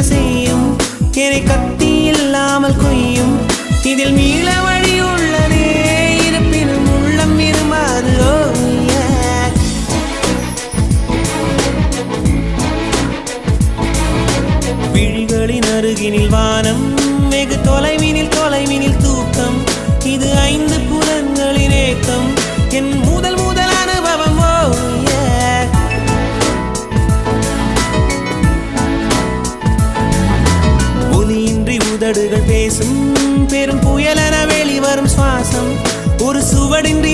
செய்யும் என்னை கத்தி இல்லாமல் கொய்யும் இதில் மீள வழி உள்ளதே இருப்பினும் உள்ளம் இருமாறு விழிகளின் அருகினில் வானம் வெகு தொலைவினில் தூக்கம் இது 5 புலன்களின் ஏக்கம் என் முதல் அனுபவம் ஒலியின்றி உதடுகள் பேசும் பெரும் புயலென வெளிவரும் சுவாசம் ஒரு சுவடின்றி